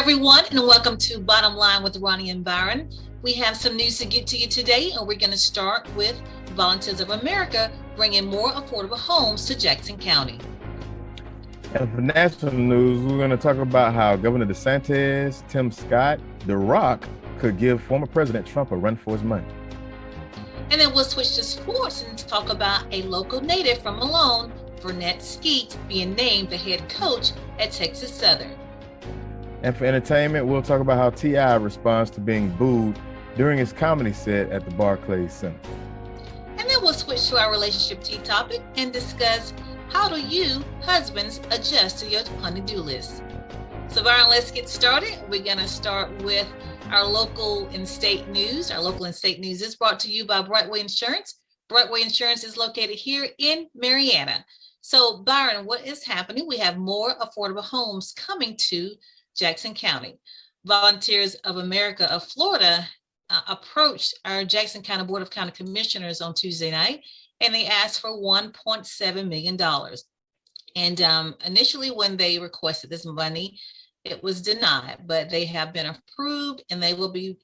everyone, and welcome to Bottom Line with Roni and Byron. We have some news to get to you today, and we're going to start with Volunteers of America bringing more affordable homes to Jackson County. And for national news, we're going to talk about how Governor DeSantis, Tim Scott, The Rock could give former President Trump a run for his money. And then we'll switch to sports and talk about a local native from Malone, Vernette Skeete, being named the head coach at Texas Southern. And for entertainment, we'll talk about how T.I. responds to being booed during his comedy set at the Barclays Center. And then we'll switch to our relationship tea topic and discuss how do you, husbands, adjust to your honey-do list. So Byron, let's get started. We're going to start with our local and state news. Our local and state news is brought to you by Brightway Insurance. Brightway Insurance is located here in Marianna. So Byron, what is happening? We have more affordable homes coming to Jackson County. Volunteers of America of Florida approached our Jackson County Board of County Commissioners on Tuesday night, and they asked for $1.7 million. And initially when they requested this money, it was denied, but they have been approved, and they will be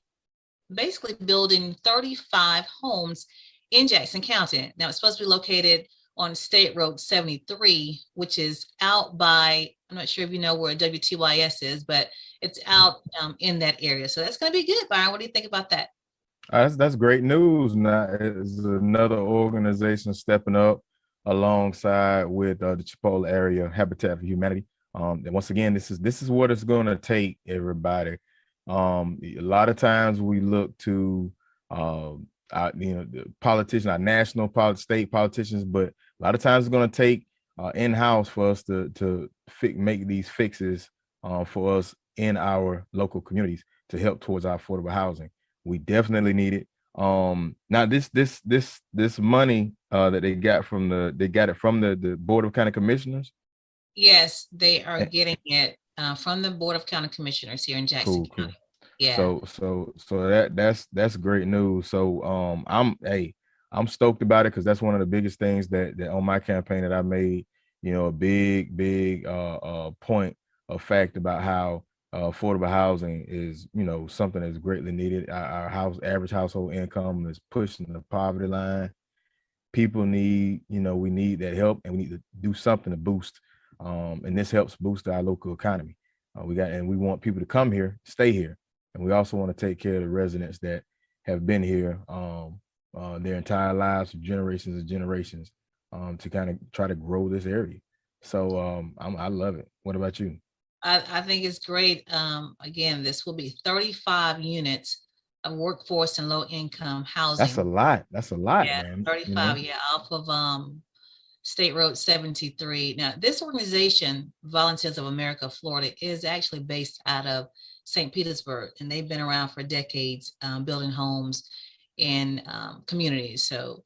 basically building 35 homes in Jackson County. Now, it's supposed to be located on State Road 73, which is out by, I'm not sure if you know where WTYS is, but it's out in that area. So that's going to be good, Byron. What do you think about that? That's great news. Now, it's another organization stepping up alongside with the Chipola area Habitat for Humanity. And once again, this is what it's going to take, everybody. A lot of times we look to the politicians, our national state politicians, but a lot of times it's going to take in-house for us to make these fixes for us in our local communities to help towards our affordable housing. We definitely need it. Now this money that they got it from the Board of County Commissioners. Yes, they are getting it from the Board of County Commissioners here in Jackson County. Yeah. So that's great news. So I'm stoked about it, because that's one of the biggest things that on my campaign that I made, a big point of fact about how affordable housing is, something that's greatly needed. Our average household income is pushing the poverty line. People need, we need that help, and we need to do something to boost. And this helps boost our local economy. We want people to come here, stay here. And we also want to take care of the residents that have been here their entire lives, generations and generations, to kind of try to grow this area. So I love it. What about you? I think it's great. Again, this will be 35 units of workforce and low income housing. That's a lot. Yeah, man. 35, off of State Road 73. Now, this organization, Volunteers of America of Florida, is actually based out of St. Petersburg, and they've been around for decades, building homes in communities. So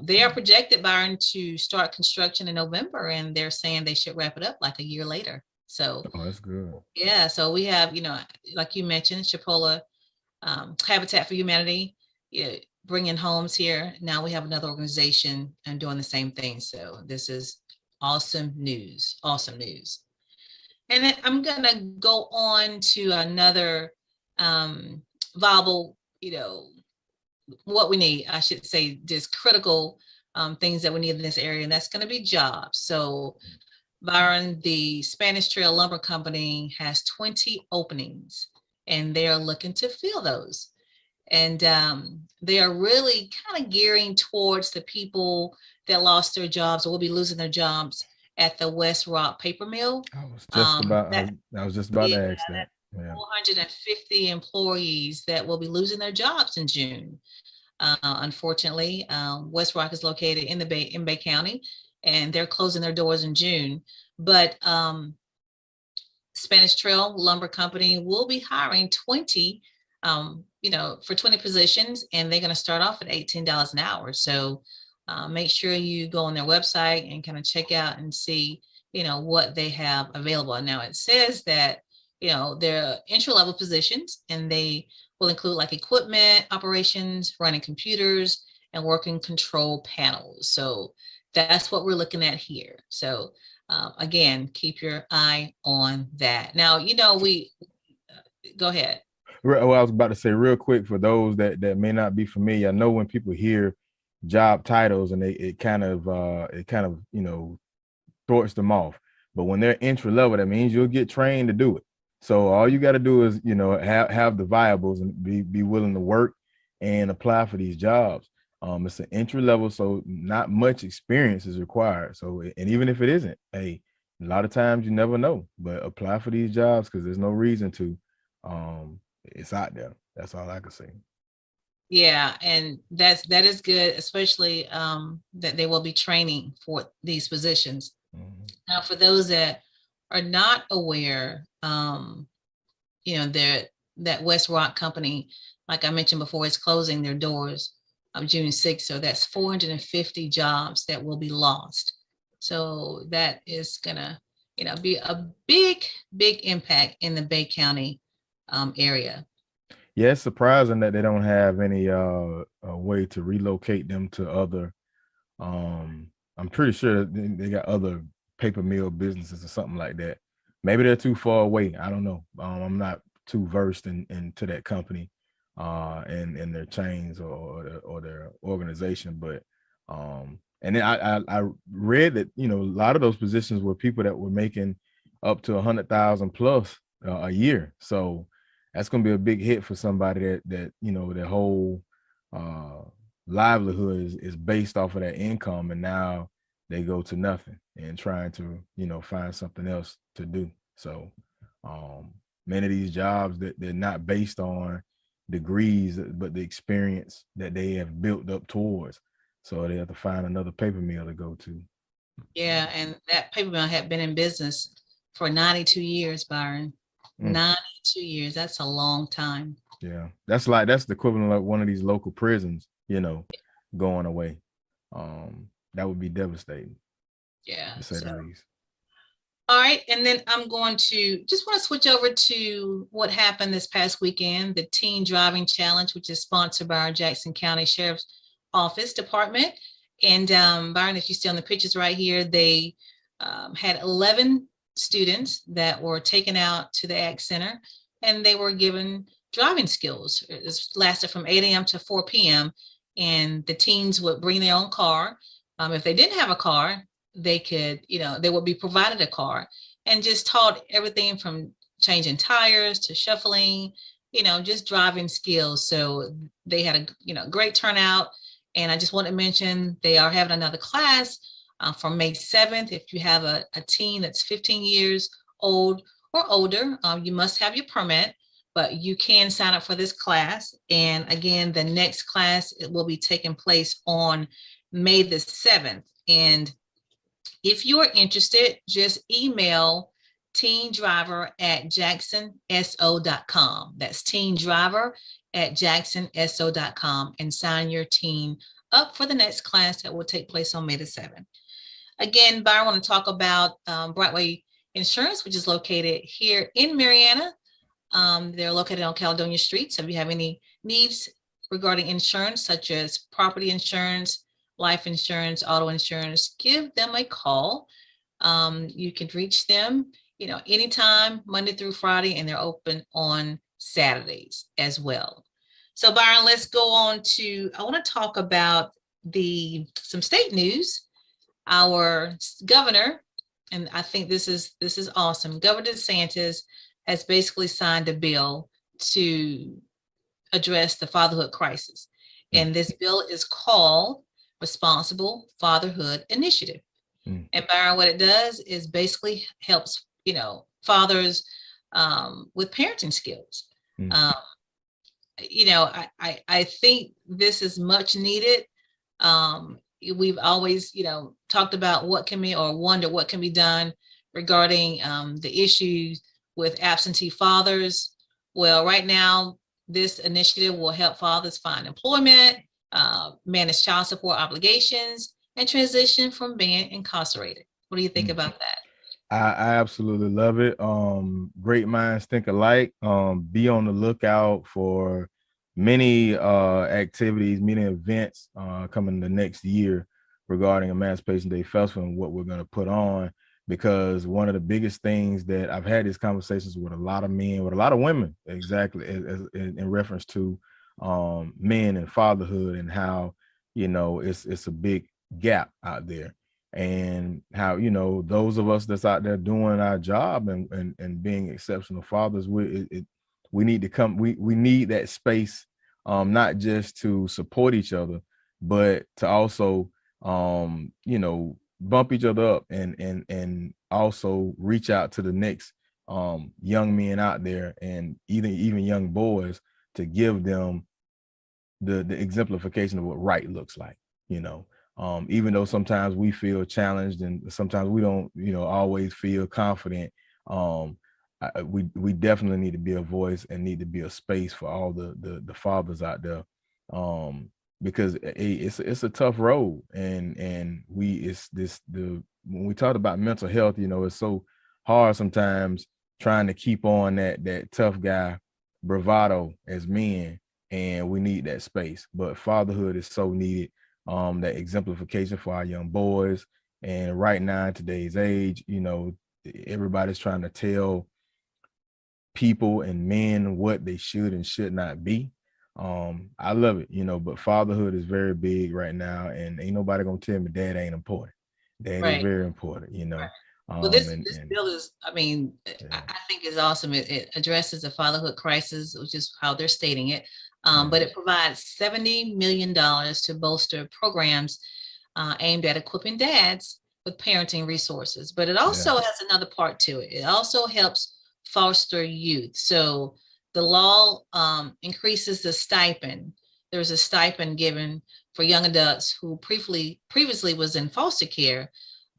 they are projected, Byron, to start construction in November, and they're saying they should wrap it up like a year later. So that's good. Yeah, so we have, like you mentioned, Chipola, Habitat for Humanity, bringing homes here. Now we have another organization and doing the same thing. So this is awesome news. And then I'm going to go on to another viable, what we need, I should say, just critical things that we need in this area, and that's going to be jobs. So Byron, the Spanish Trail Lumber Company has 20 openings, and they are looking to fill those. And they are really kind of gearing towards the people that lost their jobs or will be losing their jobs at the West Rock Paper Mill. I was just about to ask that. Yeah. 450 employees that will be losing their jobs in June. Unfortunately, West Rock is located in Bay County, and they're closing their doors in June. But Spanish Trail Lumber Company will be hiring 20, for 20 positions, and they're going to start off at $18 an hour. So make sure you go on their website and kind of check out and see, what they have available. Now it says that, they're entry-level positions, and they will include like equipment operations, running computers, and working control panels. So that's what we're looking at here. So again, keep your eye on that. Now, we Go ahead. Well, I was about to say real quick for those that may not be familiar. I know when people hear job titles and it kind of thwarts them off. But when they're entry level, that means you'll get trained to do it. So all you got to do is, have the viables and be willing to work and apply for these jobs. It's an entry level, so not much experience is required. So, and even if it isn't, hey, a lot of times you never know, but apply for these jobs because there's no reason to. It's out there. That's all I can say. Yeah, and that is good, especially that they will be training for these positions. Mm-hmm. Now, for those that are not aware, that West Rock company, like I mentioned before, is closing their doors on June 6th. So that's 450 jobs that will be lost. So that is gonna, be a big impact in the Bay County area. Yeah, it's surprising that they don't have any way to relocate them to other. I'm pretty sure they got other paper mill businesses or something like that. Maybe they're too far away. I don't know. I'm not too versed into that company and their chains or their organization. But and then I read that a lot of those positions were people that were making up to 100,000 plus a year. So that's going to be a big hit for somebody that their whole livelihood is based off of that income, and now they go to nothing and trying to find something else to do. So many of these jobs that they're not based on degrees, but the experience that they have built up towards. So they have to find another paper mill to go to. Yeah, and that paper mill had been in business for 92 years, Byron. 92 years. That's a long time. Yeah, that's the equivalent of one of these local prisons, going away. That would be devastating. Yeah. To say the least. All right, and then I'm going to just want to switch over to what happened this past weekend, the Teen Driving Challenge, which is sponsored by our Jackson County Sheriff's Office Department. And Byron, if you see on the pictures right here, they had 11 students that were taken out to the Ag Center, and they were given driving skills. It lasted from 8 a.m. to 4 p.m. And the teens would bring their own car. If they didn't have a car, they could, they would be provided a car, and just taught everything from changing tires to shuffling, just driving skills. So they had a great turnout. And I just want to mention they are having another class from May 7th. If you have a teen that's 15 years old or older, you must have your permit, but you can sign up for this class. And again, the next class, it will be taking place on May the 7th. And if you are interested, just email teendriver@jacksonso.com. That's teendriver@jacksonso.com, and sign your teen up for the next class that will take place on May the 7th. Again, Byron, I want to talk about Brightway Insurance, which is located here in Marianna. They're located on Caledonia Street. So if you have any needs regarding insurance, such as property insurance, life insurance, auto insurance, give them a call. You can reach them, anytime, Monday through Friday, and they're open on Saturdays as well. So Byron, let's go on to, I want to talk about some state news. Our governor, and I think this is awesome, Governor DeSantis has basically signed a bill to address the fatherhood crisis. And this bill is called Responsible Fatherhood Initiative. And Byron, what it does is basically helps, fathers with parenting skills. I think this is much needed. We've always, talked about what can be, or wonder what can be done regarding the issues with absentee fathers. Well, right now, this initiative will help fathers find employment, manage child support obligations, and transition from being incarcerated. What do you think about that? I absolutely love it. Great minds think alike. Be on the lookout for many activities, many events coming the next year regarding Emancipation Day Festival and what we're going to put on. because one of the biggest things that I've had these conversations with a lot of men, with a lot of women, exactly, in reference to men and fatherhood, and how, it's a big gap out there, and how, those of us that's out there doing our job and being exceptional fathers, we need to come, we need that space, not just to support each other, but to also, bump each other up, and also reach out to the next young men out there, and even young boys, to give them the exemplification of what right looks like, even though sometimes we feel challenged, and sometimes we don't, always feel confident. We definitely need to be a voice, and need to be a space for all the fathers out there, because it's a tough road, and when we talk about mental health, it's so hard sometimes trying to keep on that tough guy bravado as men, and we need that space. But fatherhood is so needed, that exemplification for our young boys. And right now, in today's age, everybody's trying to tell people and men what they should and should not be. I love it, but fatherhood is very big right now, and ain't nobody gonna tell me dad ain't important. Dad is very important, Right. Well, this bill is, I mean, yeah. I think is awesome. It addresses the fatherhood crisis, which is how they're stating it. But it provides $70 million to bolster programs aimed at equipping dads with parenting resources. But it also has another part to it. It also helps foster youth. So the law increases the stipend. There's a stipend given for young adults who previously was in foster care,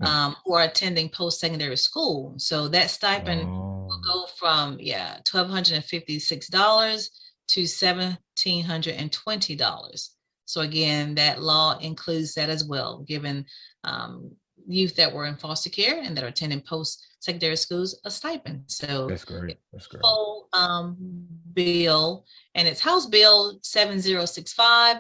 who are attending post-secondary school. So that stipend will go from $1,256 to $1,720. So again, that law includes that as well, giving youth that were in foster care and that are attending post-secondary schools a stipend. So that's great. That's great. Whole bill, and it's House Bill 7065.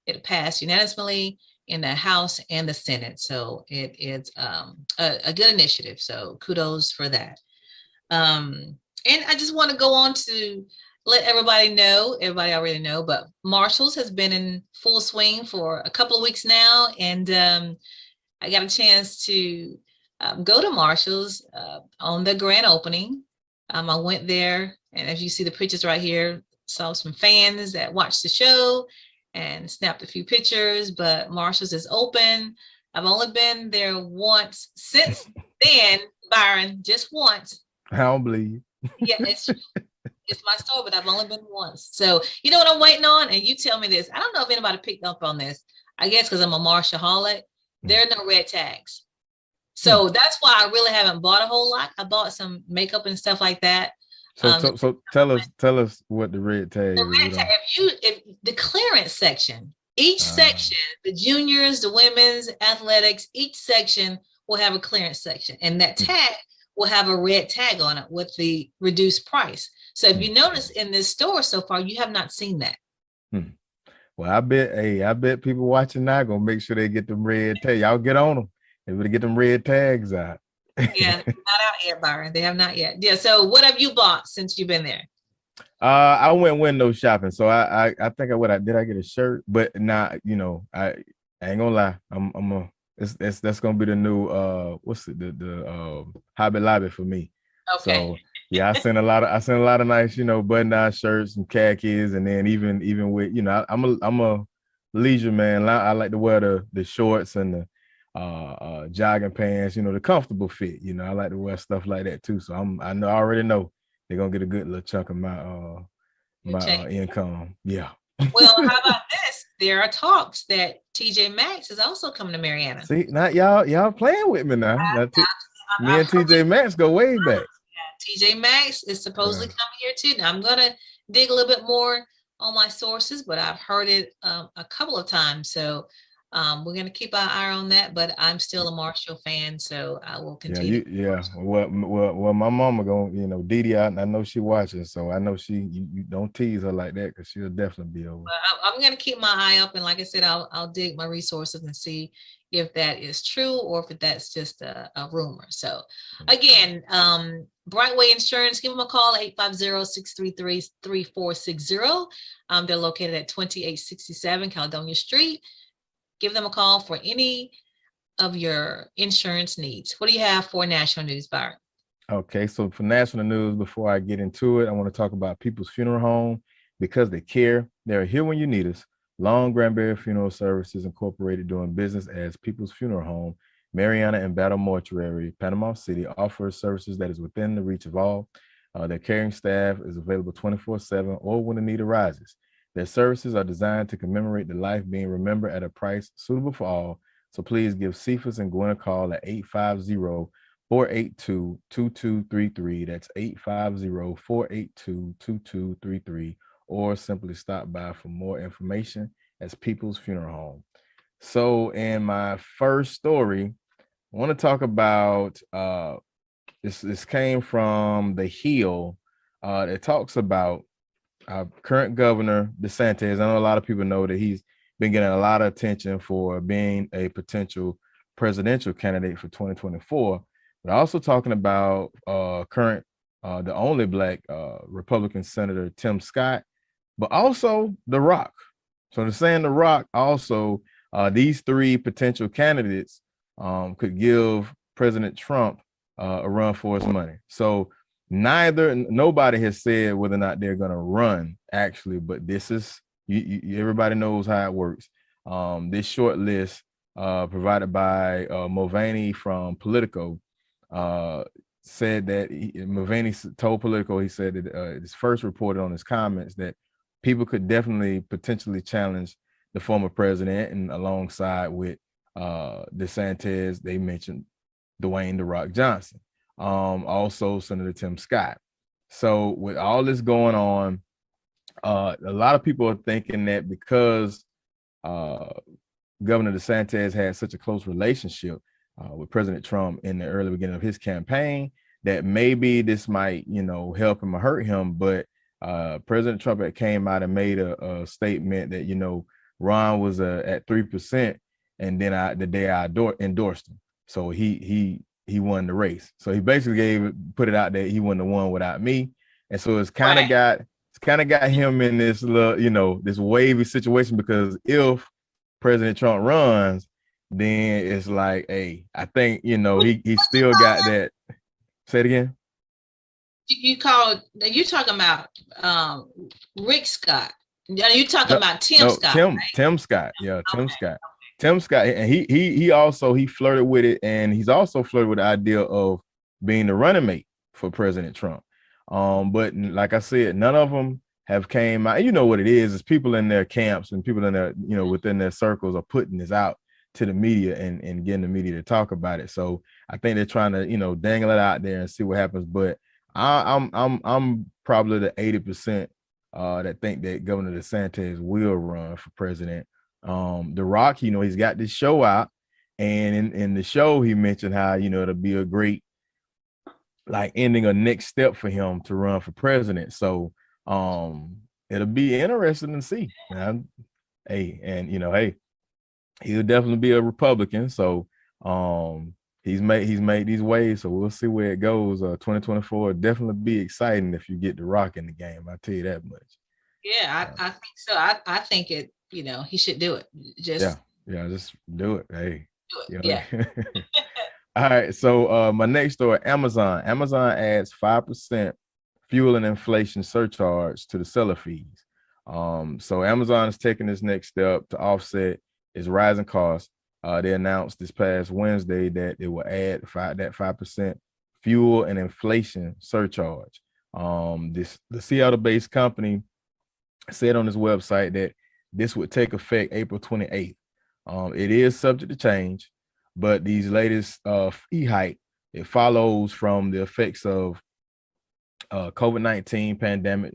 It passed unanimously in the House and the Senate. So it is a good initiative. So kudos for that. And I just want to go on to let everybody know, everybody already know, but Marshalls has been in full swing for a couple of weeks now. And I got a chance to go to Marshalls on the grand opening. I went there, and as you see the pictures right here, saw some fans that watched the show and snapped a few pictures, but Marshalls is open. I've only been there once since then, Byron, just once. I don't believe. Yeah, it's my store, but I've only been once. So you know what I'm waiting on? And you tell me this. I don't know if anybody picked up on this. I guess because I'm a Marshallaholic, there are no red tags. So that's why I really haven't bought a whole lot. I bought some makeup and stuff like that. So tell us what the red tag is. The red tag, if the clearance section, each section, the juniors, the women's, athletics, each section will have a clearance section, and that tag will have a red tag on it with the reduced price. So if you notice in this store so far, you have not seen that. Well, I bet people watching now gonna make sure they get them red tags. Y'all get on them. They better get them red tags out. Yeah, not out yet, Byron. They have not yet. Yeah. So what have you bought since you've been there? I went window shopping. So I think I get a shirt, but not, I ain't gonna lie. That's gonna be the new the Hobby Lobby for me. Okay. So yeah, I sent a lot of nice, button down shirts and khakis, and then even with, I'm a leisure man. I like to wear the shorts and the jogging pants, the comfortable fit. I like to wear stuff like that too. So I already know they're gonna get a good little chunk of my income. Yeah. Well, how about this? There are talks that TJ Maxx is also coming to Marianna. See, now y'all playing with me now. Me and TJ Maxx go way back. Yeah, TJ Maxx is supposedly coming here too. Now I'm gonna dig a little bit more on my sources, but I've heard it a couple of times. So We're going to keep our eye on that, but I'm still a Marshall fan, so I will Yeah, continue. well, my mama gonna, Dee Dee, I know she watching, so I know you don't tease her like that because she'll definitely be over. I'm going to keep my eye up, and like I said, I'll dig my resources and see if that is true or if that's just a rumor. So again, Brightway Insurance, give them a call, 850-633-3460. They're located at 2867 Caledonia Street. Give them a call for any of your insurance needs. What do you have for national news, Byron? Okay, so for national news, before I get into it, I want to talk about People's Funeral Home. Because they care, they're here when you need us. Long Granbury Funeral Services Incorporated, doing business as People's Funeral Home, Marianna and Battle Mortuary, Panama City, offers services that is within the reach of all. Their caring staff is available 24/7 or when the need arises. Their services are designed to commemorate the life being remembered at a price suitable for all. So please give Cephas and Gwen a call at 850-482-2233. That's 850-482-2233, or simply stop by for more information as People's Funeral Home. So in my first story, I want to talk about this came from The Hill. It talks about current governor DeSantis. I know a lot of people know that he's been getting a lot of attention for being a potential presidential candidate for 2024. But also talking about the only Black Republican Senator Tim Scott, but also The Rock. So they're saying The Rock also, these three potential candidates could give President Trump a run for his money. So nobody has said whether or not they're going to run actually, but this is, everybody knows how it works. This short list provided by Mulvaney from Politico said that Mulvaney told Politico, he said that his first reported on his comments that people could definitely potentially challenge the former president, and alongside with DeSantis, they mentioned Dwayne "The Rock" Johnson, also Senator Tim Scott. So with all this going on, a lot of people are thinking that because Governor DeSantis had such a close relationship with President Trump in the early beginning of his campaign, that maybe this might, help him or hurt him. But President Trump had came out and made a statement that, Ron was at 3%, and then the day I endorsed him. So he won the race. So he basically put it out there he wouldn't have won without me. And so it's kind of got him in this little, this wavy situation, because if President Trump runs, then it's like, hey, I think, he still got that. Say it again. You talking about Rick Scott. You talking about Tim Scott. Tim Scott. Yeah, Tim Scott. Tim Scott, and he also flirted with it, and he's also flirted with the idea of being the running mate for President Trump. But like I said, none of them have came out. You know what it is people in their camps and people in their, within their circles are putting this out to the media and getting the media to talk about it. So I think they're trying to, dangle it out there and see what happens. But I'm probably the 80% that think that Governor DeSantis will run for president. The Rock, he's got this show out, and in the show he mentioned how, it'll be a great ending a next step for him to run for president. So it'll be interesting to see. Hey, he'll definitely be a Republican. So he's made these waves. So we'll see where it goes. 2024 definitely be exciting if you get The Rock in the game. I'll tell you that much. Yeah, I think so. I think it, he should do it. Just do it. Hey, do it. Yeah. All right. So my next story, Amazon. Amazon adds 5% fuel and inflation surcharge to the seller fees. So Amazon is taking this next step to offset its rising costs. They announced this past Wednesday that it will add that 5% fuel and inflation surcharge. The Seattle-based company said on its website that this would take effect April 28th. It is subject to change, but these latest fee hike, it follows from the effects of COVID-19 pandemic,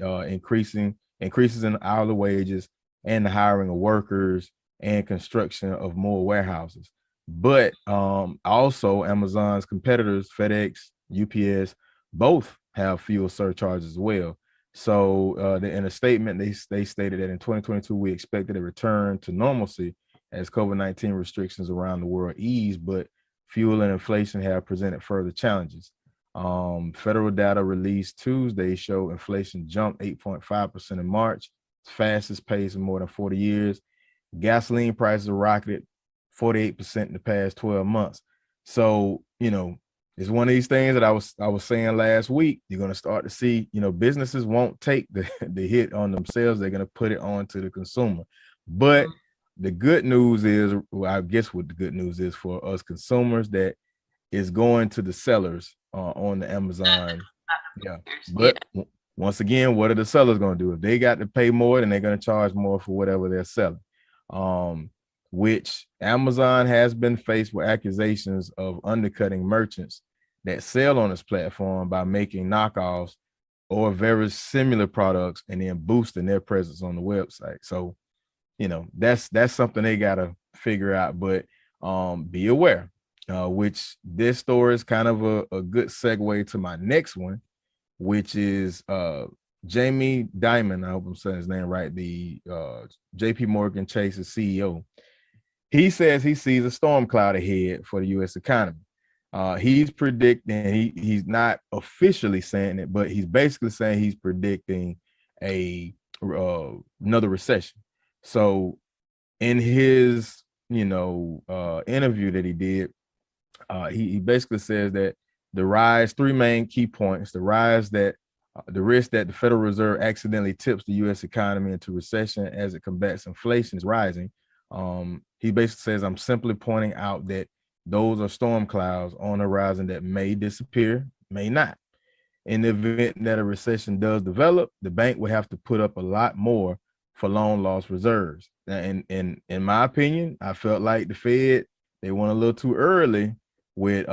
increases in hourly wages and the hiring of workers and construction of more warehouses. But also Amazon's competitors, FedEx, UPS, both have fuel surcharges as well. So in a statement, they stated that in 2022, we expected a return to normalcy as COVID-19 restrictions around the world ease, but fuel and inflation have presented further challenges. Federal data released Tuesday show inflation jumped 8.5% in March, fastest pace in more than 40 years. Gasoline prices rocketed 48% in the past 12 months. So, it's one of these things that I was saying last week. You're going to start to see, businesses won't take the hit on themselves. They're going to put it on to the consumer. But the good news is, well, I guess what the good news is for us consumers, that is going to the sellers on the Amazon. Yeah. But once again, what are the sellers going to do? If they got to pay more, then they're going to charge more for whatever they're selling. Which Amazon has been faced with accusations of undercutting merchants that sell on its platform by making knockoffs or very similar products and then boosting their presence on the website. So, that's something they got to figure out, but be aware, which this story is kind of a good segue to my next one, which is Jamie Dimon. I hope I'm saying his name right. The JP Morgan Chase's CEO. He says he sees a storm cloud ahead for the U.S. economy. He's predicting, he's not officially saying it, but he's basically saying he's predicting another recession. So in his, interview that he did, he basically says that three main key points, the risk that the Federal Reserve accidentally tips the U.S. economy into recession as it combats inflation is rising. He basically says, I'm simply pointing out that those are storm clouds on the horizon that may disappear, may not. In the event that a recession does develop, the bank will have to put up a lot more for loan loss reserves. And in my opinion, I felt like the Fed, they went a little too early with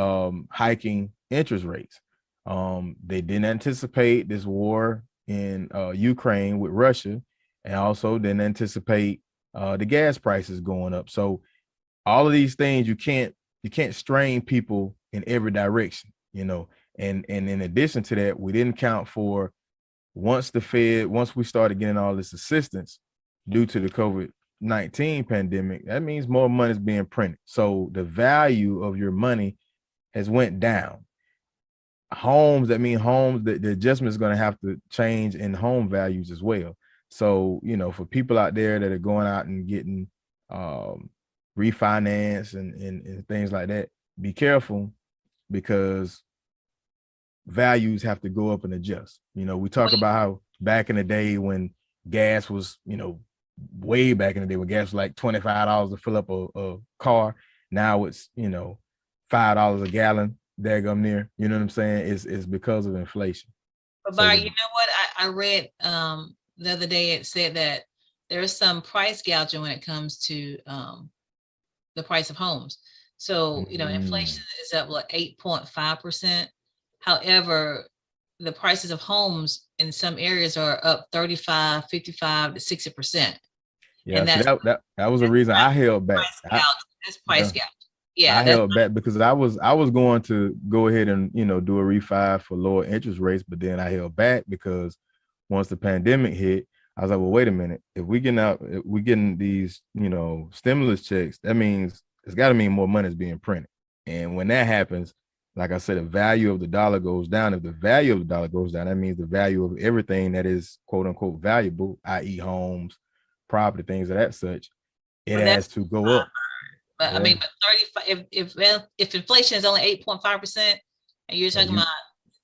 hiking interest rates. They didn't anticipate this war in Ukraine with Russia, and also didn't anticipate the gas prices going up. So all of these things, you can't strain people in every direction, and in addition to that, we didn't count for once we started getting all this assistance due to the COVID-19 pandemic, that means more money is being printed. So the value of your money has went down. The adjustment is going to have to change in home values as well. So, for people out there that are going out and getting refinance and things like that, be careful, because values have to go up and adjust. We talk about how back in the day when gas was, way back in the day when gas was like $25 to fill up a car. Now it's, $5 a gallon, daggum near, you know what I'm saying? It's because of inflation. But Barry, you know what? I read the other day, it said that there's some price gouging when it comes to the price of homes. So, inflation is up like 8.5%. However, the prices of homes in some areas are up 35, 55 to 60%. Yeah, and so that was the reason I held back. That's price gouging. Yeah, I held back because I was going to go ahead and do a refi for lower interest rates, but then I held back because once the pandemic hit, I was like, well, wait a minute. If we getting these stimulus checks, that means it's got to mean more money is being printed. And when that happens, like I said, the value of the dollar goes down. If the value of the dollar goes down, that means the value of everything that is quote unquote valuable, i.e. homes, property, things of that such, it has to go up. But yeah. I mean, but 35, if inflation is only 8.5%, and you're talking about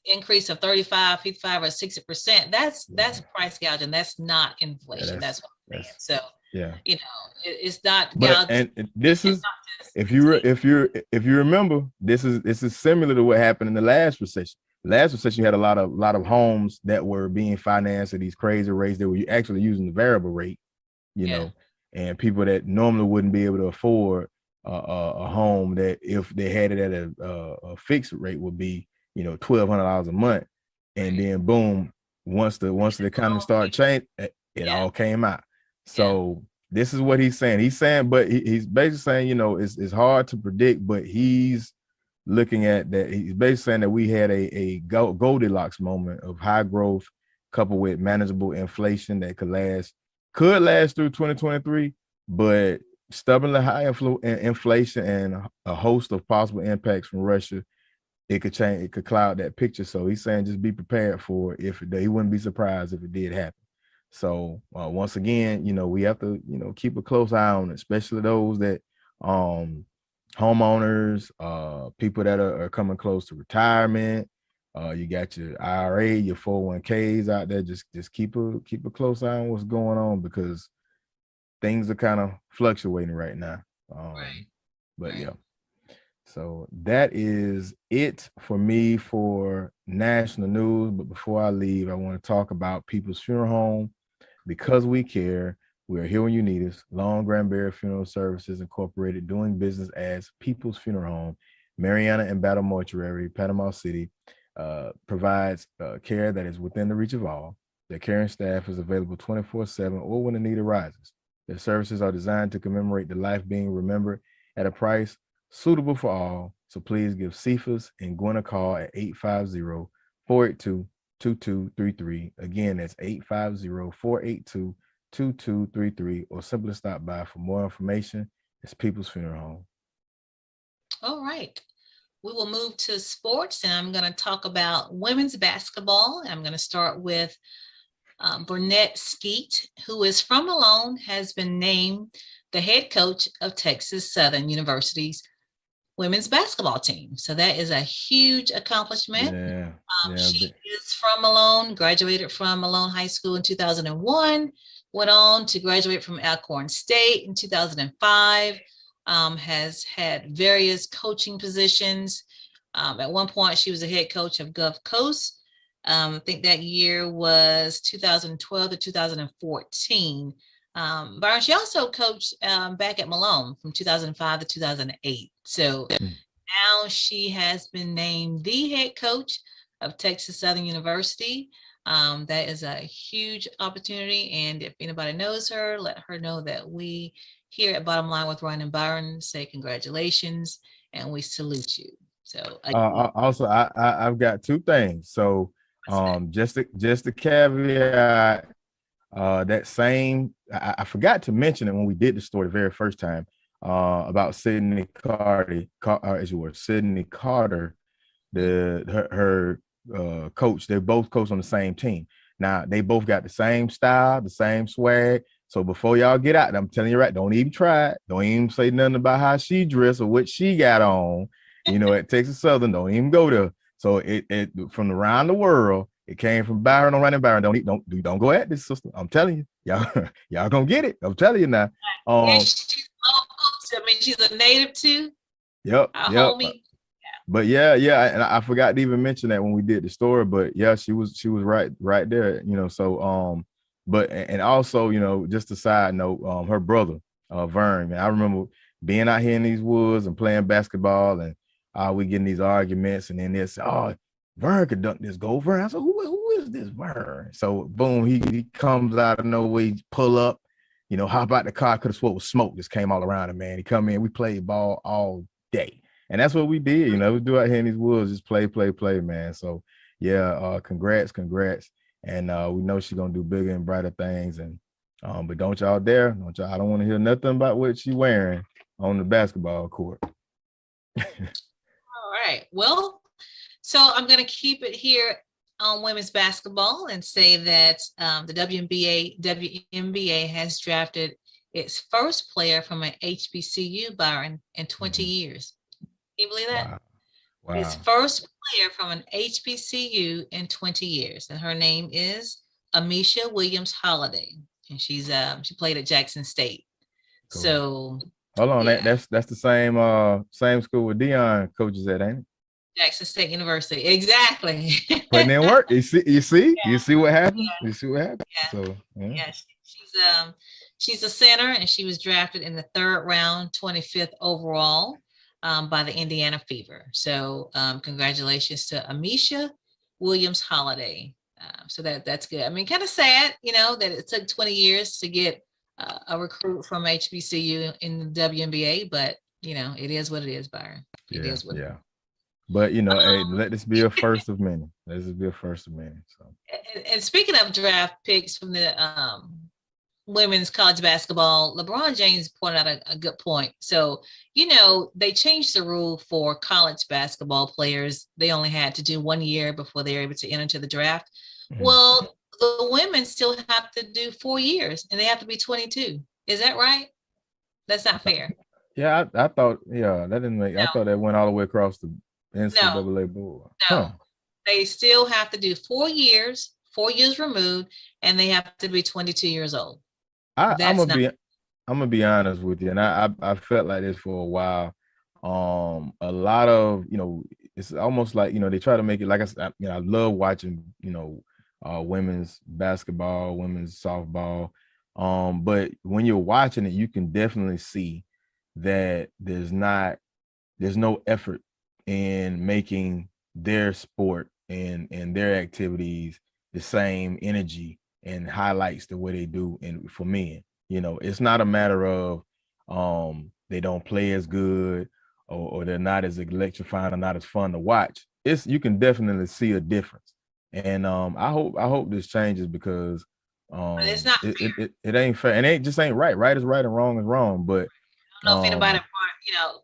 increase of 35, 55, or 60%, that's price gouging. That's not inflation. That's what I'm saying. So it's not gouging. And this is if you remember, this is similar to what happened in the last recession. Last recession, you had a lot of homes that were being financed at these crazy rates. They were actually using the variable rate, and people that normally wouldn't be able to afford a home, that if they had it at a fixed rate would be $1,200 a month, and then boom, once the economy started changing, it all came out. So this is what he's saying. But he's basically saying, you know, it's hard to predict, but he's looking at that. He's basically saying that we had a Goldilocks moment of high growth coupled with manageable inflation that could last through 2023, but stubbornly high inflation and a host of possible impacts from Russia, it could cloud that picture. So he's saying just be prepared for it. He wouldn't be surprised if it did happen. So once again, you know, we have to, you know, keep a close eye on it, especially those that homeowners, people that are coming close to retirement. You got your IRA, your 401ks out there. Just keep a close eye on what's going on, because things are kind of fluctuating right now. Right. But right. Yeah. So that is it for me for national news. But before I leave, I want to talk about People's Funeral Home. Because we care, we are here when you need us. Long Granbury Funeral Services Incorporated, doing business as People's Funeral Home, Marianna and Battle Mortuary, Panama City, provides care that is within the reach of all. Their caring staff is available 24/7 or when the need arises. Their services are designed to commemorate the life being remembered at a price suitable for all. So please give Cephas and Gwen a call at 850-482-2233. Again, that's 850-482-2233, or simply stop by for more information. It's People's Funeral Home. All right. We will move to sports, and I'm going to talk about women's basketball. I'm going to start with Vernette Skeete, who is from Malone, has been named the head coach of Texas Southern University's women's basketball team. So that is a huge accomplishment. She is from Malone, graduated from Malone High School in 2001, went on to graduate from Alcorn State in 2005, has had various coaching positions. At one point, she was a head coach of Gulf Coast. I think that year was 2012 to 2014. Byron, she also coached back at Malone from 2005 to 2008. So now she has been named the head coach of Texas Southern University. That is a huge opportunity. And if anybody knows her, let her know that we here at Bottom Line with Roni Byron say congratulations and we salute you. So also, I've got two things. So just a caveat. That same, I forgot to mention it when we did the story the very first time about Sydney Carter, her coach. They both coach on the same team. Now they both got the same style, the same swag. So before y'all get out, I'm telling you right, don't even try it. Don't even say nothing about how she dressed or what she got on. You know, at Texas Southern, don't even go there. So it from around the world. It came from Byron on Roni Byron. Don't go at this, sister. I'm telling you, y'all gonna get it. I'm telling you now. She's local. I mean, she's a native too. Yep. Homie. But yeah, and I forgot to even mention that when we did the story. But yeah, she was right there. You know, so but and also, you know, just a side note, her brother, Vern, man, I remember being out here in these woods and playing basketball, and we getting these arguments, and then they say, "Oh, Vern could dunk this goal." Vern, I said, who is this Vern? So boom, he comes out of nowhere, pull up, you know, hop out the car. Could have swore it was smoke just came all around him, man. He come in, we played ball all day. And that's what we did, you know, we do out here in these woods, just play, man. So yeah, congrats. And we know she's gonna do bigger and brighter things. And but I don't want to hear nothing about what she's wearing on the basketball court. All right. Well, so I'm going to keep it here on women's basketball and say that the WNBA has drafted its first player from an HBCU, Byron, in 20 years. Can you believe that? Wow. Its first player from an HBCU in 20 years. And her name is Amisha Williams Holiday. And she played at Jackson State. Cool. So hold on, yeah. That's the same school with Dion coaches at, ain't it? Jackson State University, exactly. Putting in work. You see what happened. Yeah. You see what happened. Yeah. So she's a center, and she was drafted in the 3rd round, 25th overall, by the Indiana Fever. So congratulations to Amisha Williams Holiday. So that's good. I mean, kind of sad, you know, that it took 20 years to get a recruit from HBCU in the WNBA, but it is what it is, Byron. It Yeah, is what. yeah. But hey, Um, let this be a first of many. Let this be a first of many. So. and speaking of draft picks from the women's college basketball, LeBron James pointed out a good point. So, they changed the rule for college basketball players. They only had to do 1 year before they were able to enter the draft. Mm-hmm. Well, the women still have to do 4 years and they have to be 22. Is that right? That's not fair. Yeah, I thought, that didn't make, I thought that went all the way across the NCAA board. No, they still have to do 4 years removed, and they have to be 22 years old. I'm gonna be honest with you, and I felt like this for a while. A lot of it's almost like they try to make it like I said. I love watching women's basketball, women's softball. But when you're watching it, you can definitely see that there's no effort in making their sport and their activities the same energy and highlights the way they do for men. It's not a matter of they don't play as good or they're not as electrifying or not as fun to watch. You can definitely see a difference. And I hope this changes because it's not it ain't fair and it just ain't right. Right is right and wrong is wrong. But I don't know if anybody,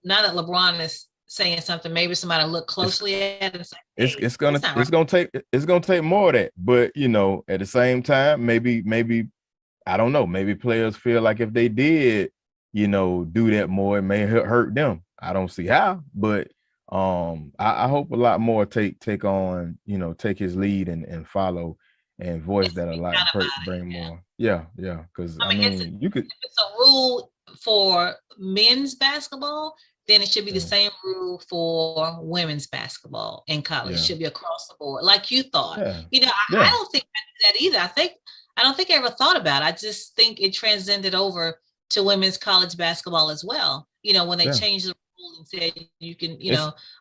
now that LeBron is saying something, maybe somebody look closely at it and say, hey, it's gonna take more of that. But at the same time, maybe I don't know. Maybe players feel like if they did, do that more, it may hurt them. I don't see how, but I hope a lot more take on, take his lead and follow and voice that a lot, bring more. Yeah. Because I mean you could. If it's a rule for men's basketball, then it should be the same rule for women's basketball in college. It should be across the board, like you thought. I don't think that either. I don't think I ever thought about it. I just think it transcended over to women's college basketball as well. When they changed the rule and said you can,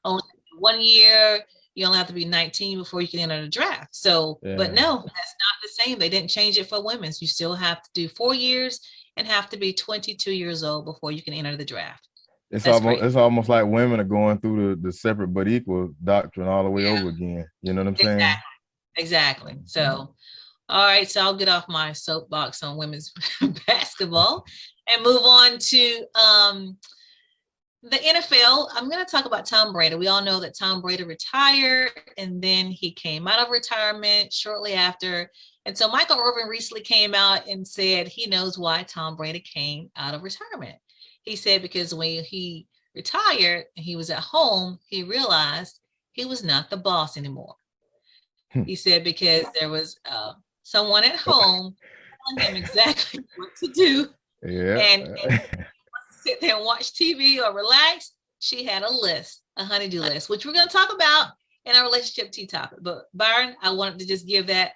only 1 year, you only have to be 19 before you can enter the draft. So, but no, that's not the same. They didn't change it for women's. You still have to do 4 years and have to be 22 years old before you can enter the draft. It's almost like women are going through the separate but equal doctrine all the way over again. You know what I'm saying? Exactly. So, all right. So I'll get off my soapbox on women's basketball and move on to the NFL. I'm going to talk about Tom Brady. We all know that Tom Brady retired and then he came out of retirement shortly after. And so Michael Irvin recently came out and said he knows why Tom Brady came out of retirement. He said because when he retired and he was at home, he realized he was not the boss anymore. He said because there was someone at home telling him exactly what to do. Yeah. And sit there and watch TV or relax. She had a list, a honey-do list, which we're going to talk about in our relationship tea topic. But Byron, I wanted to just give that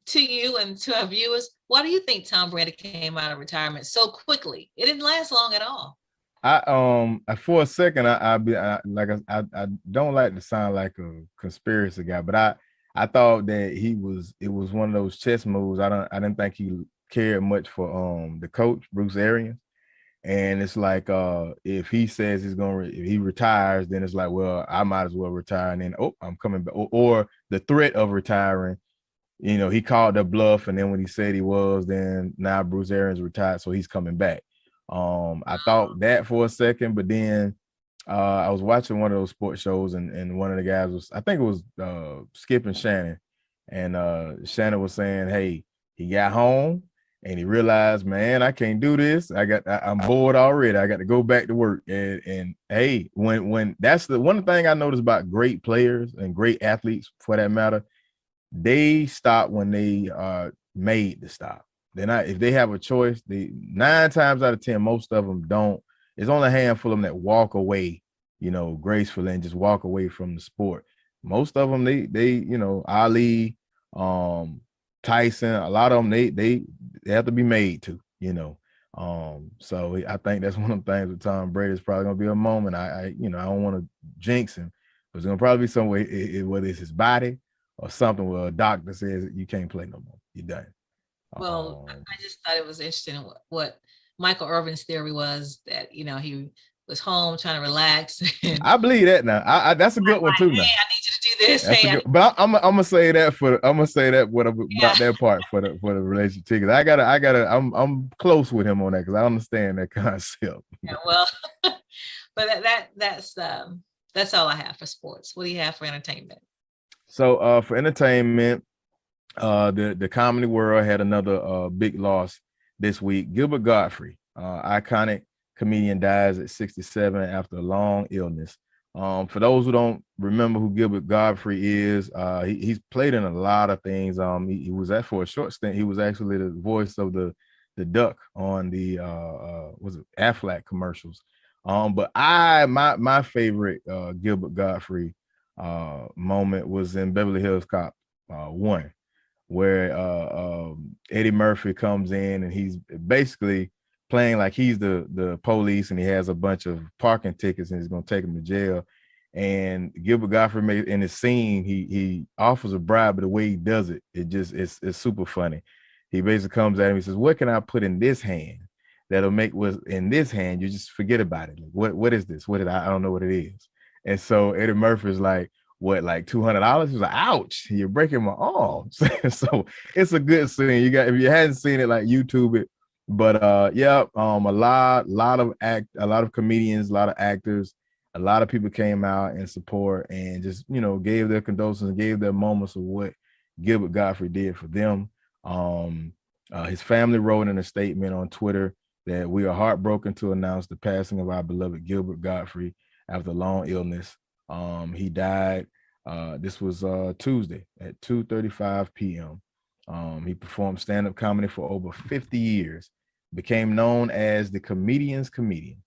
to you and to our viewers. Why do you think Tom Brady came out of retirement so quickly? It didn't last long at all. For a second, I don't like to sound like a conspiracy guy, but I thought that it was one of those chess moves. I didn't think he cared much for the coach, Bruce Arians. And it's like if he says if he retires, then it's like, well, I might as well retire. And then, I'm coming back. Or the threat of retiring, he called the bluff. And then when he said he was, then now Bruce Arians retired. So he's coming back. I thought that for a second, but then I was watching one of those sports shows and one of the guys I think it was Skip and Shannon. And Shannon was saying, hey, he got home. And he realized, man, I can't do this. I'm bored already. I got to go back to work. And hey, when that's the one thing I noticed about great players and great athletes, for that matter, they stop when they are made to stop. They're not, if they have a choice, 9 times out of 10, most of them don't. There's only a handful of them that walk away, gracefully and just walk away from the sport. Most of them, they Ali, Tyson, a lot of them, they have to be made to, So I think that's one of the things with Tom Brady. It's probably gonna be a moment. I don't want to jinx him, but it's gonna probably be some way, whether it's his body or something where a doctor says you can't play no more. You're done. Well, I just thought it was interesting what Michael Irvin's theory was, that, he was home trying to relax. And I believe that now. I that's a good one too hey, now. I need you to do this. That's a Hey, good, but I'm gonna say that I'm gonna say that what about that part for the relationship, because I'm close with him on that, because I understand that concept. yeah, well, but that's all I have for sports. What do you have for entertainment? So for entertainment, the comedy world had another big loss this week. Gilbert Gottfried, iconic comedian, dies at 67 after a long illness. For those who don't remember who Gilbert Gottfried is, he's played in a lot of things. He was at, for a short stint, he was actually the voice of the duck on the was it Aflac commercials. But my favorite Gilbert Gottfried moment was in Beverly Hills Cop 1, where Eddie Murphy comes in and he's basically playing like he's the police, and he has a bunch of parking tickets and he's going to take him to jail. And Gilbert Gottfried in his scene, he offers a bribe, but the way he does it, it's super funny. He basically comes at him, he says, "What can I put in this hand that'll make what's in this hand? You just forget about it. Like, what is this? I don't know what it is." And so Eddie Murphy is like, "What, like $200?" He's like, "Ouch, you're breaking my arm." So it's a good scene. If you hadn't seen it, like, YouTube it. But a lot of comedians, a lot of actors, a lot of people came out in support and just, gave their condolences and gave their moments of what Gilbert Gottfried did for them. His family wrote in a statement on Twitter that we are heartbroken to announce the passing of our beloved Gilbert Gottfried after a long illness. He died. This was Tuesday at 2:35 p.m. He performed stand-up comedy for over 50 years, became known as the comedian's comedian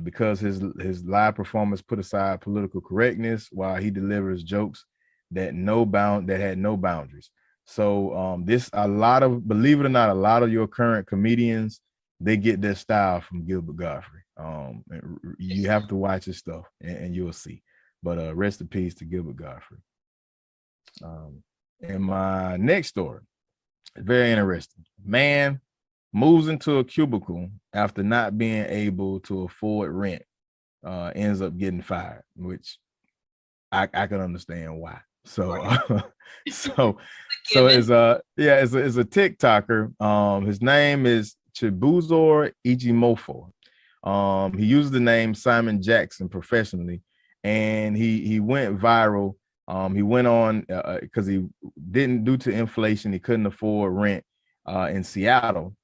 because his live performance put aside political correctness while he delivers jokes that had no boundaries. So believe it or not, a lot of your current comedians, they get their style from Gilbert Gottfried. You have to watch his stuff and you'll see. But rest in peace to Gilbert Gottfried. And my next story, very interesting. Man moves into a cubicle after not being able to afford rent, ends up getting fired, which I can understand why. So Right. so it's a TikToker. His name is Chibuzor Ijimofo. He used the name Simon Jackson professionally, and he went viral. He went on because he didn't, due to inflation, he couldn't afford rent in Seattle.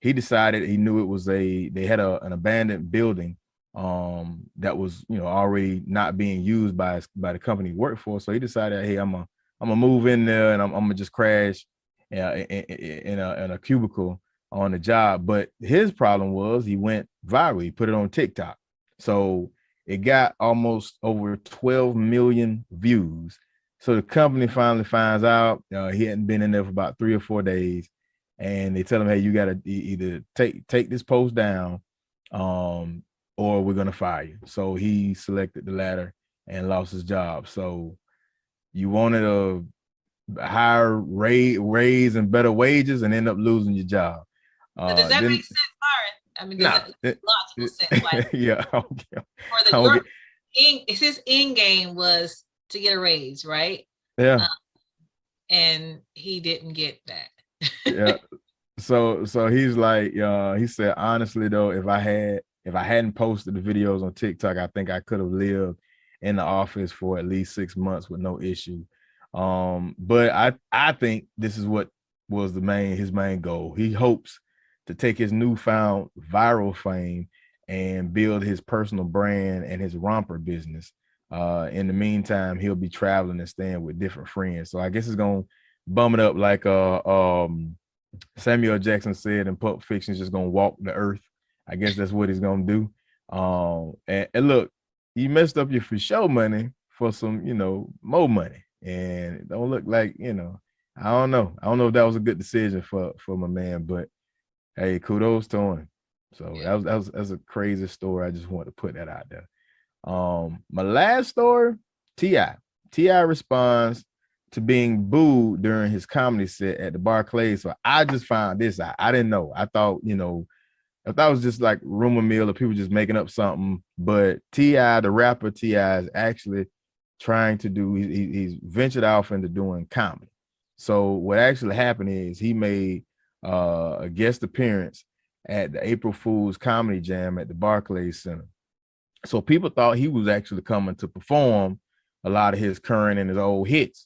He decided, he knew it was they had an abandoned building that was, already not being used by the company he worked for. So he decided, hey, I'm gonna move in there and I'm gonna just crash in a cubicle on the job. But his problem was he went viral. He put it on TikTok. So it got almost over 12 million views. So the company finally finds out he hadn't been in there for about 3 or 4 days. And they tell him, hey, you got to either take this post down or we're going to fire you. So he selected the latter and lost his job. So you wanted a higher raise and better wages and end up losing your job. So does that make sense, Byron? I mean, does that logical sense? Like, yeah. His end game was to get a raise, right? Yeah. And he didn't get that. Yeah. So he's like, he said, honestly though, if I hadn't posted the videos on TikTok, I think I could have lived in the office for at least 6 months with no issue. But I think this is what was his main goal. He hopes to take his newfound viral fame and build his personal brand and his romper business. In the meantime, he'll be traveling and staying with different friends. So I guess it's gonna bum it up like Samuel Jackson said in Pulp Fiction, just gonna walk the earth. I guess that's what he's gonna do. And look, you messed up your for show money for some, more money, and it don't look like, I don't know if that was a good decision for my man, but hey, kudos to him. So that was a crazy story. I just wanted to put that out there. My last story, T.I. responds to being booed during his comedy set at the Barclays. So I just found this out. I didn't know. I thought, I thought it was just like rumor mill or people just making up something. But T.I., the rapper T.I., is actually trying to do, he's ventured off into doing comedy. So what actually happened is he made a guest appearance at the April Fool's Comedy Jam at the Barclays Center. So people thought he was actually coming to perform a lot of his current and his old hits.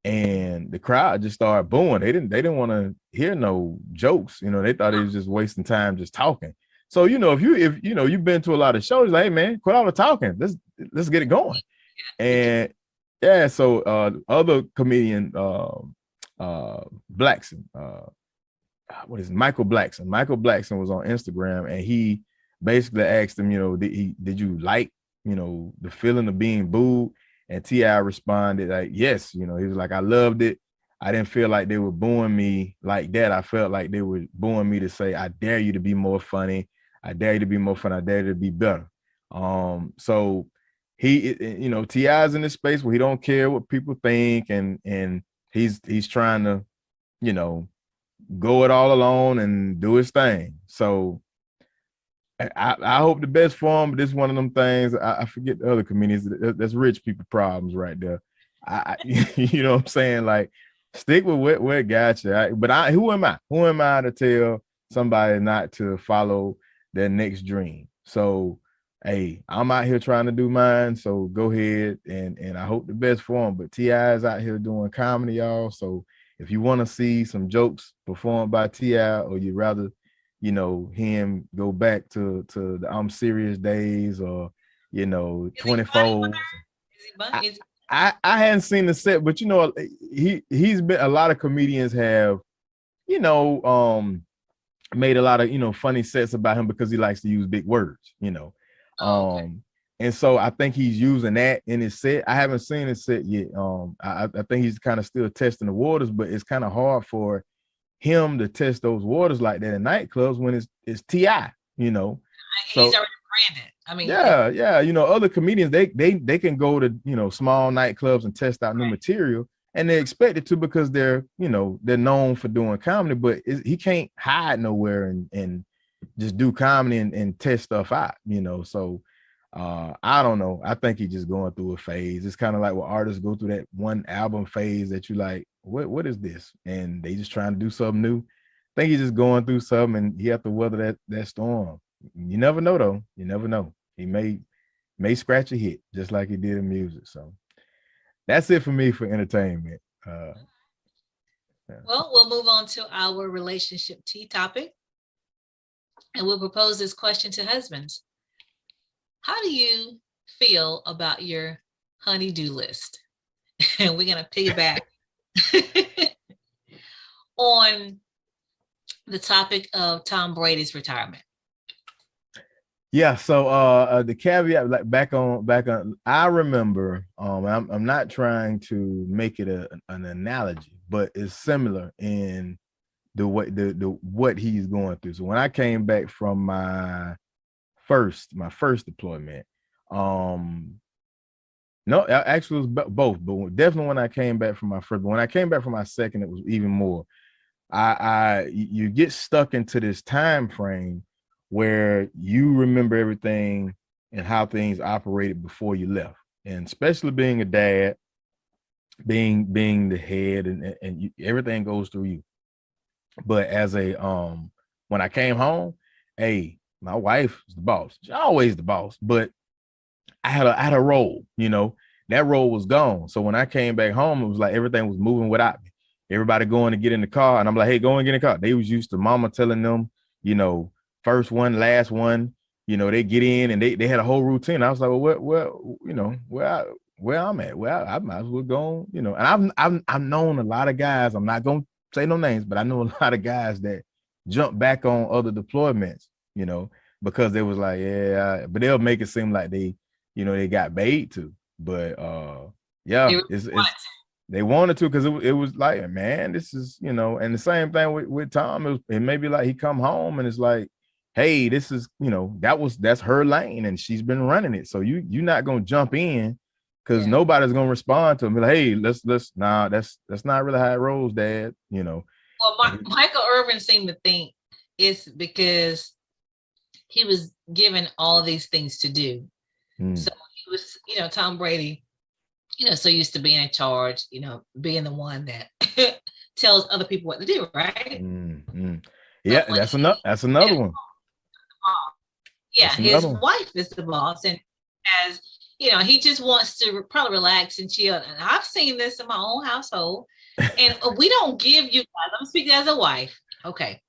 And the crowd just started booing. They didn't want to hear no jokes. They thought he was just wasting time just talking. So, if you've been to a lot of shows, like, hey man, quit all the talking. Let's get it going. And yeah, so other comedian Blackson, what is it? Michael Blackson? Michael Blackson was on Instagram, and he basically asked him, did you like, the feeling of being booed? And T.I. responded like, yes, he was like, I loved it. I didn't feel like they were booing me like that. I felt like they were booing me to say, I dare you to be more funny. I dare you to be more fun. I dare you to be better. So he, T.I.'s in this space where he don't care what people think. And he's trying to, go it all alone and do his thing. So I hope the best for him, but this is one of them things. I forget the other comedians. That's rich people problems right there. You know what I'm saying? Like, stick with where it got you. But who am I? Who am I to tell somebody not to follow their next dream? So, hey, I'm out here trying to do mine. So go ahead and I hope the best for him. But T.I. is out here doing comedy, y'all. So if you want to see some jokes performed by T.I., or you'd rather him go back to the I'm Serious days, or 24. I hadn't seen the set, but he's been, a lot of comedians have made a lot of funny sets about him because he likes to use big words. Okay. And so I think he's using that in his set. I haven't seen his set yet. I think he's kind of still testing the waters, but it's kind of hard for him to test those waters like that in nightclubs when it's T.I. He's already branded. I mean, yeah. Other comedians, they can go to small nightclubs and test out new material, and they expect it to because they're known for doing comedy. But he can't hide nowhere and just do comedy and test stuff out. So I don't know. I think he's just going through a phase. It's kind of like what artists go through, that one album phase that you like, what is this? And they just trying to do something new. I think he's just going through something, and he have to weather that storm. You never know, though. You never know. He may scratch a hit just like he did in music. So that's it for me for entertainment. Yeah. Well, we'll move on to our relationship tea topic, and we'll propose this question to husbands. How do you feel about your honey-do list? And we're going to piggyback on the topic of Tom Brady's retirement. Yeah, so the caveat, like back on, I remember, I'm not trying to make it an analogy, but it's similar in the way the what he's going through. So when I came back from my first deployment, no, actually it was both, but definitely when I came back from my first, but when I came back from my second, it was even more. You get stuck into this time frame where you remember everything and how things operated before you left, and especially being a dad, being the head, and everything goes through you. But as a when I came home, hey, my wife was the boss. She's always the boss, but I had a role, that role was gone. So when I came back home, it was like everything was moving without me. Everybody going to get in the car, and I'm like, hey, go and get in the car. They was used to mama telling them, first one, last one, they get in, and they had a whole routine. I was like, well, where I'm at, I might as well go, and I've known a lot of guys. I'm not going to say no names, but I know a lot of guys that jump back on other deployments, because they was like, yeah, but they'll make it seem like they, they got paid to, but yeah, it's they wanted to, because it was like, man, this is, and the same thing with Tom. It may be like he come home and it's like, hey, this is, that's her lane and she's been running it. So you're not gonna jump in because nobody's gonna respond to him. Like, hey, let's nah, that's not really how it rolls, Dad. You know. Well, Michael Irvin seemed to think it's because he was given all these things to do. So he was, Tom Brady, so used to being in charge, being the one that tells other people what to do, right? Yeah, so that's another one. Yeah, his wife is the boss, and as he just wants to probably relax and chill. And I've seen this in my own household. And we don't give you guys, I'm speaking as a wife. Okay.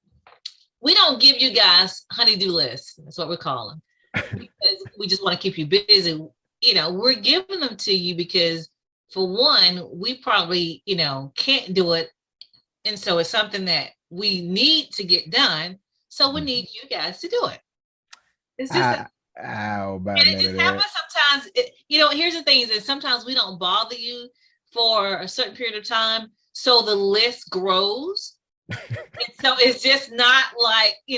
We don't give you guys honey-do lists. That's what we call them. Because we just want to keep you busy. We're giving them to you because, for one, we probably, can't do it. And so it's something that we need to get done. So we need you guys to do it. It's just it just happens sometimes. Here's the thing is that sometimes we don't bother you for a certain period of time. So the list grows. And so it's just not like, we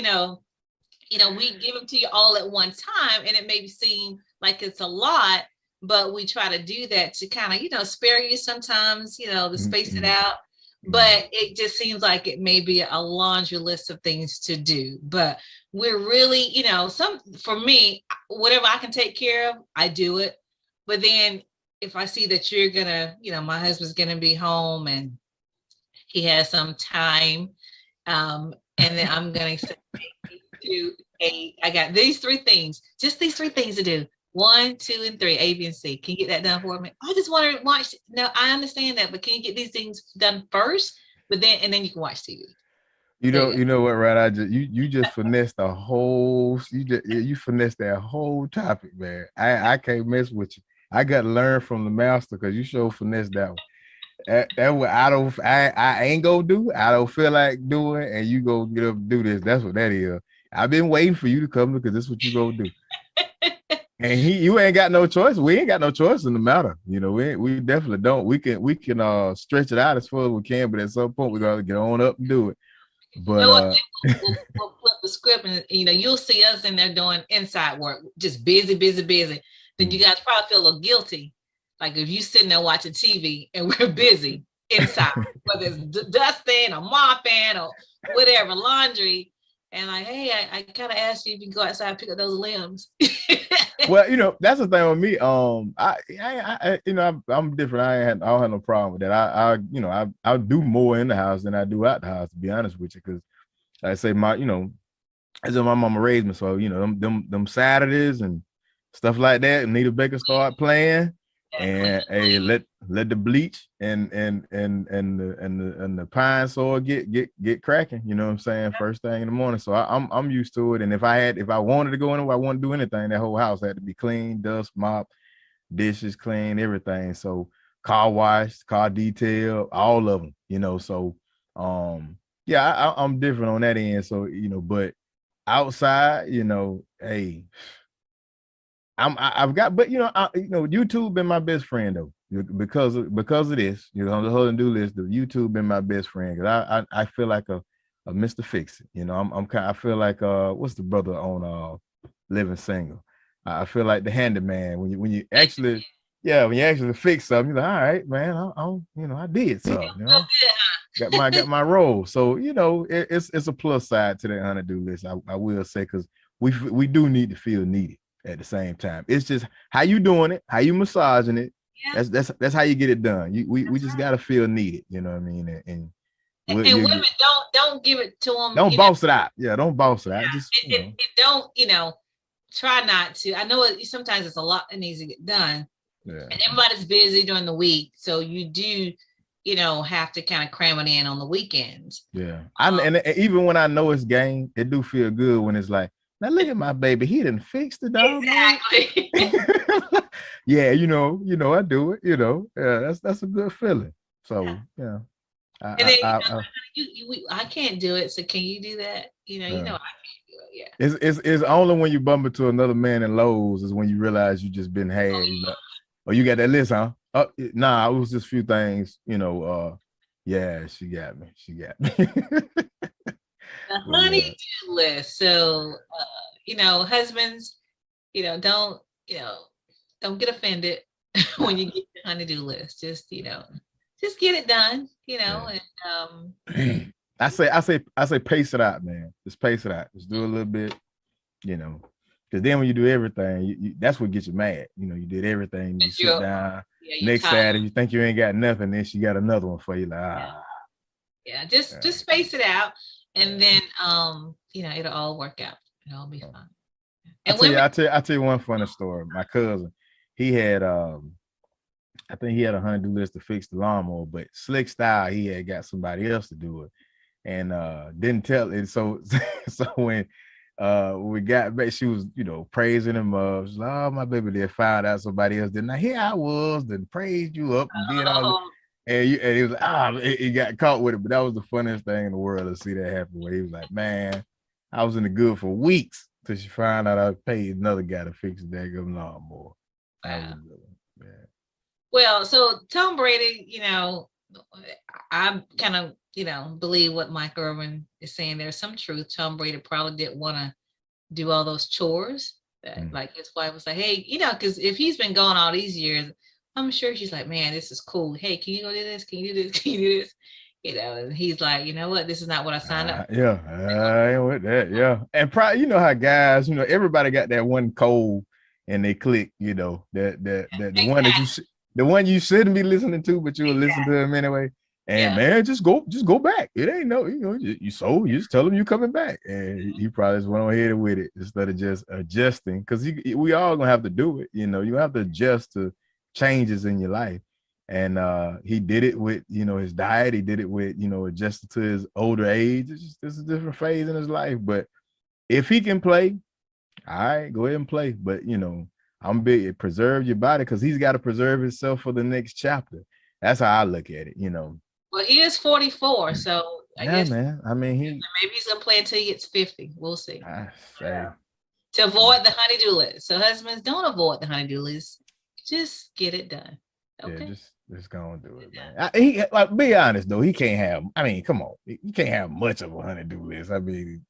give them to you all at one time, and it may seem like it's a lot, but we try to do that to kind of, spare you sometimes, to space it out. But it just seems like it may be a laundry list of things to do. But we're really, for me, whatever I can take care of, I do it. But then if I see that you're gonna, my husband's gonna be home and he has some time, and then I'm gonna say I got these three things, just these three things to do. 1, 2, and 3, A, B, and C. Can you get that done for me? I just want to watch. No, I understand that, but can you get these things done first? And then you can watch TV. You know what, right? You just finessed the whole. You finessed that whole topic, man. I can't mess with you. I got to learn from the master because you sure finessed that one. That what I ain't gonna do. I don't feel like doing, and you go get up and do this. That's what that is. I've been waiting for you to come because this is what you gonna do. And you ain't got no choice. We ain't got no choice in the matter. We definitely don't. We can stretch it out as far as we can, but at some point we gotta get on up and do it. But we'll flip the script, and you'll see us in there doing inside work, just busy. Then you guys probably feel a little guilty, like if you sitting there watching TV and we're busy inside, whether it's dusting or mopping or whatever, laundry. And like, hey, I kind of asked you if you can go outside and pick up those limbs. Well, that's the thing with me. I'm different. I don't have no problem with that. I do more in the house than I do out the house, to be honest with you. Because I say as my mama raised me, so them Saturdays and stuff like that. Anita Baker start playing, and hey, let the bleach and the pine soil get cracking. You know what I'm saying? First thing in the morning. So I'm used to it. And if I wanted to go anywhere, I wanted to do anything, that whole house had to be clean, dust, mop, dishes clean, everything. So car wash, car detail, all of them. So yeah, I'm different on that end. So but outside, hey. I've got, but YouTube been my best friend though, because of this, the whole and do list. The YouTube been my best friend because I feel like a Mr. Fix It. I feel like what's the brother on Living Single? I feel like the handyman when you actually fix something. You're like, all right, man, I did something. Got my role. So it's a plus side to that honey-do list. I will say, because we do need to feel needed. At the same time, it's just how you doing it, how you massaging it. Yeah. That's how you get it done. We just gotta feel needed. You know what I mean? And women don't give it to them. Don't boss it out. Yeah, don't boss it out. Just don't try not to. I know sometimes it's a lot that needs to get done. Yeah. And everybody's busy during the week, so you do have to kind of cram it in on the weekends. Yeah, and even when I know it's game, it do feel good when it's like, now look at my baby. He didn't fix the dog. Exactly. Yeah, I do it. Yeah, that's a good feeling. So yeah. I can't do it. So can you do that? I can't do it. Yeah. It's only when you bump into another man in Lowe's is when you realize you just been had. Oh, you got that list, huh? Nah, it was just a few things. Yeah, she got me. The honey-do list. So, husbands, don't get offended. when you get your honey-do list. Just, just get it done, Yeah. and I say pace it out, man. Just pace it out. Just do a little bit, because then when you do everything, that's what gets you mad. You did everything. You sit down. Next Saturday, you think you ain't got nothing, then she got another one for you. Like, just space it out, and then it'll all work out. It'll all be fine. And I'll tell you one funny story. My cousin, he had I think he had a honey-do list to fix the lawnmower, but slick style, he had got somebody else to do it, and didn't tell it. So when we got back, she was praising him up. She's like, oh, my baby, they found out somebody else did. Now here I was, then praised you up and did all that. And he was like, he got caught with it. But that was the funniest thing in the world to see that happen. Where he was like, man, I was in the good for weeks till she found out I paid another guy to fix the daggum lawnmower. Wow. Well, so Tom Brady, I kind of, believe what Mike Irvin is saying. There's some truth. Tom Brady probably didn't want to do all those chores that like his wife was like, hey, because if he's been gone all these years, I'm sure she's like, man, this is cool. Hey, can you go do this? Can you do this? Can you do this? And he's like, you know what? This is not what I signed up for. Yeah, I ain't with that. Yeah. And probably, how guys, everybody got that one code and they click, that the one that the one you shouldn't be listening to, but you'll listen to him anyway. And man, just go back. It ain't no, you just tell him you coming back. And he probably just went on ahead with it instead of just adjusting. Because we all gonna have to do it. You have to adjust to changes in your life. And he did it with, his diet. He did it with, adjusted to his older age. It's a different phase in his life. But if he can play, all right, go ahead and play. But, I'm big. Preserve your body because he's got to preserve himself for the next chapter. That's how I look at it, Well, he is 44, so I guess, man. I mean, maybe he's gonna play until he gets 50. We'll see. To avoid the honey-do list. So husbands, don't avoid the honey-do list. Just get it done. Okay. Yeah, just gonna do it, man. Be honest though, he can't have. I mean, come on, he can't have much of a honey-do list. I mean.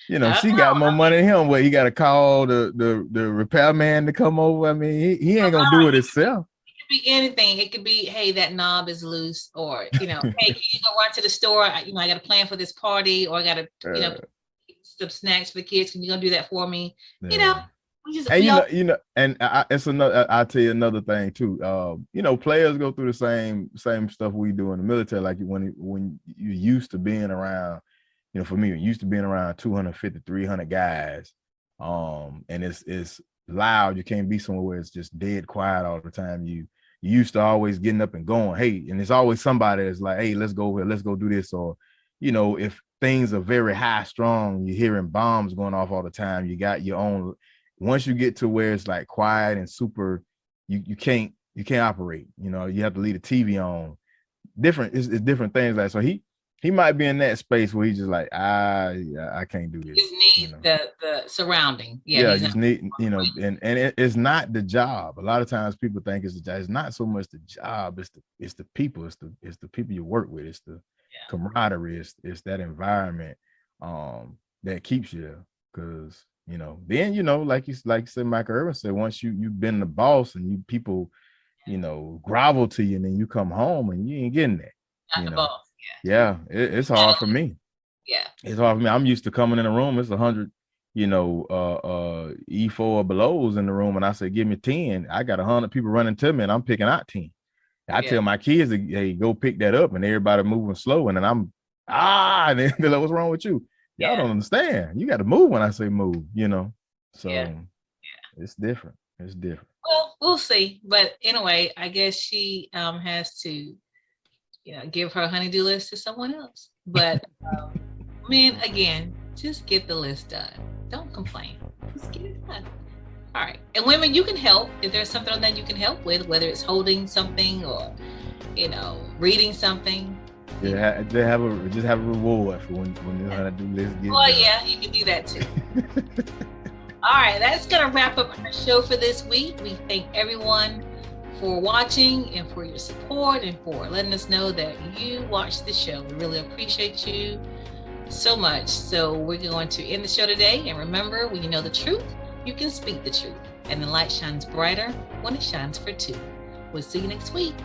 She got more money than him. What he got to call the repairman to come over. I mean, he ain't gonna do it himself. It could be anything. It could be, hey, that knob is loose, or hey, can you go run to the store? I got a plan for this party, or I got to some snacks for the kids. Can you go do that for me? Yeah. And it's another. I'll tell you another thing too. Players go through the same stuff we do in the military. Like when you're used to being around. For me, it used to being around 250, 300 guys. And it's loud. You can't be somewhere where it's just dead quiet all the time. You used to always getting up and going, hey, and there's always somebody that's like, hey, let's go here, let's go do this. Or, if things are very high strung, you're hearing bombs going off all the time. You got your own. Once you get to where it's like quiet and super, you can't operate. You have to leave the TV on. It's different things. Like, so he might be in that space where he's just like, I can't do this. Just need the surrounding. Just need, and it's not the job. A lot of times people think it's the job. It's not so much the job. It's the people. It's the people you work with. It's the camaraderie. It's that environment that keeps you there. Because then like you said, Michael Irvin said, once you've been the boss and people grovel to you, and then you come home and you ain't getting that. Not the boss. Yeah, it's hard for me. Yeah, it's hard for me. I'm used to coming in a room. It's 100, E4 or belows in the room, and I say, give me 10. I got 100 people running to me, and I'm picking out 10. I tell my kids, hey, go pick that up, and everybody moving slow, and then I'm and then they're like, what's wrong with you? Y'all don't understand. You got to move when I say move. So it's different. It's different. Well, we'll see. But anyway, I guess she has to. Give her honey-do list to someone else. But men, again, just get the list done. Don't complain. Just get it done. All right. And women, you can help if there's something that you can help with, whether it's holding something or, reading something. Yeah, just have a reward for when you know how to do list. Oh yeah, you can do that too. All right, that's gonna wrap up our show for this week. We thank everyone for watching and for your support and for letting us know that you watched the show. We really appreciate you so much. So we're going to end the show today. And remember, when you know the truth, you can speak the truth. and the light shines brighter when it shines for two. We'll see you next week.